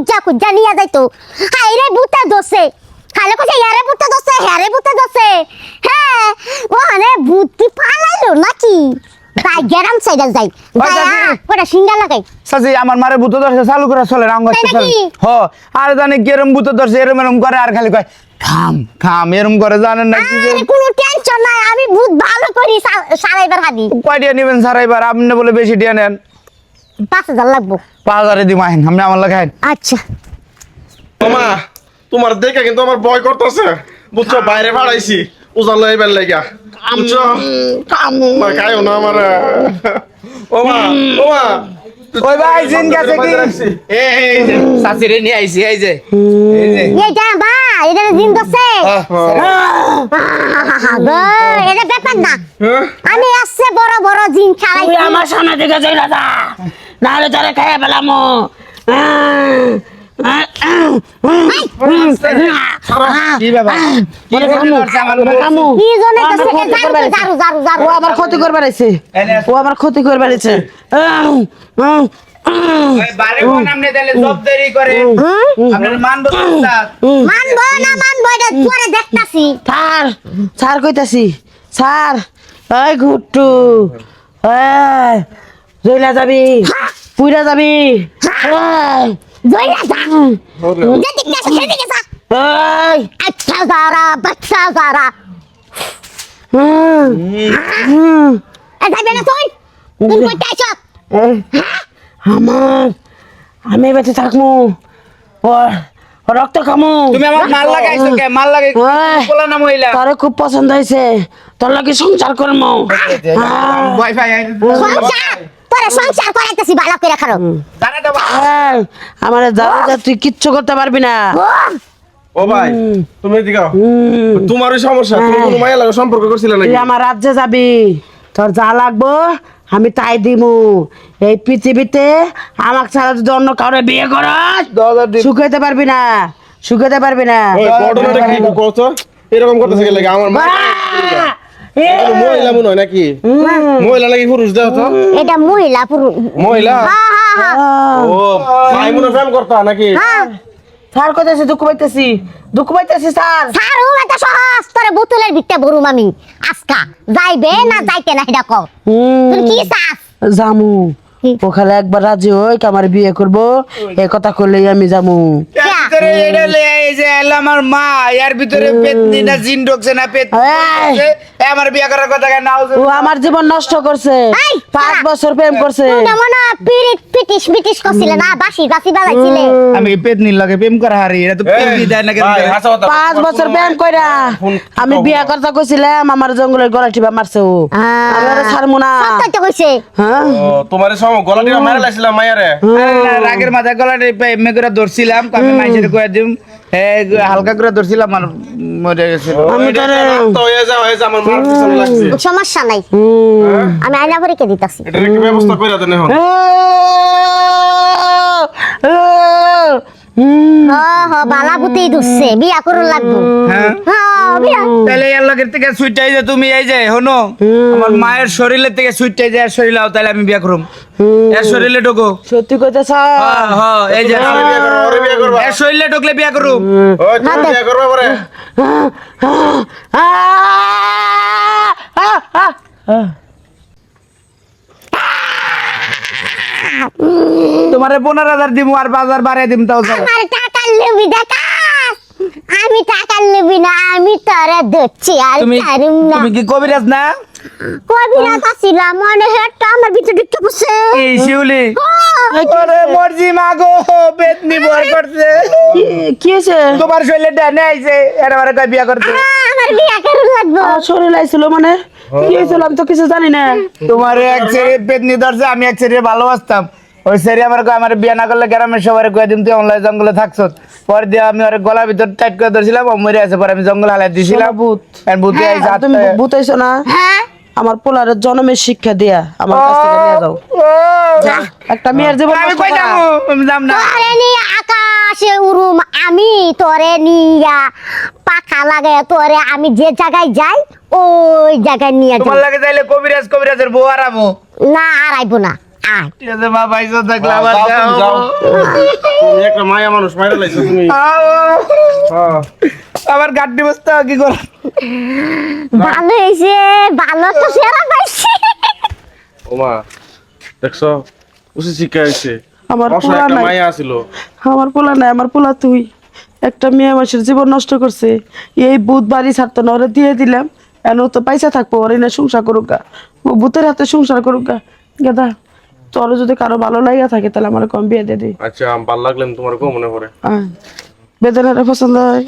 খুঁজা খুঁজা নিয়ে যাইতো হাই রে ভূতে দোষে খালে কইছে ইয়ারে ভূতে দোষে হ্যারে ভূতে দোষে হ্যাঁ ওখানে ভূতি পালাইলো নাকি তাই গেরাম সাইডে যাই ওটা সিঙ্গা লাগাই সাজি আমার মারে ভূত ধরছে চালু করে চলে রাঙ্গ হ আর জানি কেরম ভূত ধরছে এরম করে আর খালি কয় খাম খাম এরম করে জানেন না কি আরে কোনো টেনশন নাই আমি ভূত ভালো করি সারাইবার হাদি কয় দিয়া নিবেন সারাইবার আপনি বলে বেশি দিয়া নেন 5000 লাগবো 5000 দিম আইন আপনি আমার লাগাই আচ্ছা মামা তোমার দেখে কিন্তু আমার ভয় করতেছে বুঝছো বাইরে ভাড়াইছি উজাল এবার লাগা বুঝছো মা খাইও না আমার ওমা ওমা ওই ভাই জিন গেছে কি এই যে সাসিরে নিয়ে আইছি এই যে এই যা ভাই এটা জিন দছে এটা ব্যাপার না আমি আসছে বড় বড় জিন খালাই তুই আমার সামনে থেকে যাই না নাহলে তারে খাইয়া পেলামো কি বাবা কি জন্য তো জারু জারু জারু ও আমার ক্ষতি করবার আইছে ও আমার ক্ষতি করবার আইছে ওই বারে কোন নাম নে দিলে জব দেরি করে আপনার মানবো না মানবো না মানবো এটা পরে দেখতাছি স্যার স্যার কইতাছি স্যার ওই ঘুট্টু এই জইলা যাবি পুইরা যাবি জয়লা যা যেদিক না সেদিকে যা এই আচ্ছা যারা বাচ্চা যারা এই যাইবে না তুই তুই কইতে আইছ আমার আমি বেঁচে থাকবো ও রক্ত খামু তুমি আমার মাল লাগাইছো কে মাল লাগাই বলা না মহিলা তারে খুব পছন্দ হয়েছে তোর লাগে সংসার করবো ওয়াইফাই সংসার তোরে সংসার করাইতেছি ভালো করে খারো জানা দাও আমার যা তুই কিচ্ছু করতে পারবি না ও ভাই তুমি এদিকে তোমারই সমস্যা তুমি কোনো মায়া লাগে সম্পর্ক করছিলে নাকি তুই আমার রাজ্যে যাবি তোর যা লাগবো আমি তাই দিমু এই পৃথিবীতে আমাকে ছাড়া যদি অন্য কাউরে বিয়ে করস শুকাইতে পারবি না শুকাইতে পারবি না ওই ঘটনাটা কি করছো এরকম করতেছে কি লাগে আমার মা মহিলা মনে হয় নাকি মহিলা নাকি পুরুষ দাও তো এটা মহিলা পুরুষ মহিলা হ্যাঁ হ্যাঁ হ্যাঁ ও ভাই মনে প্রেম করতা নাকি স্যার কইতেছি দুঃখ পাইতেছি স্যার স্যার ও এটা সহজ তোরে বোতলের ভিতরে ভরুম আমি আজকা যাইবে না যাইতে না এটা কও তুই কি চাস জামু ওখানে একবার রাজি হই আমার বিয়ে করব এই কথা কইলেই আমি জামু এর ভিতরে এটা এই যে এলা আমার মা এর ভিতরে পেতনি না জিন ঢুকছে না পেত আমার বিয়ে করার কথা কেন নাও ও আমার জীবন নষ্ট করছে এই, 5 বছর প্রেম করছে তুই মনে পিরিট পিটিশ পিটিশ করছিলে না বাসি বাসি বাজাইছিলে আমি পেতনি লাগে প্রেম করা হারি এটা তো পেতনি দেয় না কেন ভাই হাসা কথা 5 বছর প্রেম কইরা আমি বিয়ে করতে কইছিলাম আমার জঙ্গলের গলা টিপা মারছে ও আমি ওরে ছাড়মু না সত্যি তো কইছে হ্যাঁ ও তোমার সব গলাটি মারা লাইছিলাম মায়ারে রাগের মাথায় গলাটা এমনি করে ধরছিলাম আমি মাইসের কয়ে দিম হালকা করে ধরছিলাম আর মরে গেছিল আমি তোরে তো হয়ে যা আমার মার পিছনে লাগছে সমস্যা নাই আমি আয়না ভরিকে দিতাছি এটা কি ব্যবস্থা কইরা দেন এখন বালা বুতেই দুসছে বিয়া করুন লাগবো হ্যাঁ হ্যাঁ বিয়া তাহলে এর লগের থেকে সুইটাই যে তুমি এই যে হনো আমার মায়ের শরীরের থেকে সুইটাই যে এর শরীরে তাহলে আমি বিয়া করুম এর শরীরে ঢোকো সত্যি কইতেছ হ্যাঁ হ্যাঁ এই যে ওরে বিয়ে করবা এর শরীরে ঢুকলে বিয়া করুম ওই তুমি বিয়ে করবা পরে তোমারে 15,000 দিমু আর বাজার বাড়াই দিম তাও চলো। আমার টাকা লবি দেখাস আমি টাকা লবি না আমি তোরে দচ্ছি আর তুমি ছাড়ুম না তুমি কি কবিরাজ না কবিরা কাছিলাম মনে হেটটা আমার ভিতরে ঢুকতে বসে এই শিউলি ওরে মর্জি মাগো পেতনি ভয় করছে কি হয়েছে তোমার শরীরে ডানে আইছে এর আমারে কই বিয়া করতে আমার বিয়া করুন লাগবো শরীর আইছিল মানে কি হয়েছিল আমি তো কিছু জানি না তোমার এক ছেড়ে পেতনি ধরছে আমি এক ছেড়ে ভালোবাসতাম ওই ছেড়ে আমার কয় আমার বিয়া না করলে গ্রামের সবার কয়ে দিম তুই অনলাইন জঙ্গলে থাকছ পরে দিয়ে আমি ওর গলার ভিতর টাইট করে ধরছিলাম ও মরে আছে পরে আমি জঙ্গল হালাই দিছিলাম ভূত। আর ভূতে আইছে তুমি বুঝাইছো না হ্যাঁ আমার পোলারের জন্মের শিক্ষা দিয়া আমার কাছ থেকে নিয়ে যাও একটা মেয়ের জীবন আমি নষ্ট কই করা। যাবো আমি যাম না তোরে নিয়ে আকাশে উড়ুম আমি তোরে নিয়া পাখা লাগাই তোরে আমি যে জায়গায় যাই ওই জায়গায় নিয়ে তোমার যাই লাগে যাইলে কবিরাজের বউ আরামো না আর আইবো না আয় ঠিক আছে মা পাইছো থাকলে আবার যাও, তুমি যাও। যাও। তুমি একটা মায়া মানুষ মাইরা লাইছো তুমি হ্যাঁ। আবার গাড্ডি বসতে কি কর ভালো হয়েছে ভালো তো সেরা পাইছি ওমা দেখছো উচিত শিক্ষা হয়েছে আমার অসহায় পোলা একটা নাই মায়া আছিল আমার পোলা নাই আমার পোলা তুই একটা মেয়ে মানুষের জীবন নষ্ট করছে এই বুধ বাড়ি ছাড়তো না ওরা দিয়ে দিলাম এন তো পয়সা থাকবো ওর না সংসার করুক গা। ও ভূতের হাতে সংসার করুক গা গাদা তোর যদি কারো ভালো লাগা থাকে তাহলে আমার কম বিয়ে দিয়ে দিই আচ্ছা ভাল লাগলেন তোমার কো মনে পড়ে বেদনাটা পছন্দ হয়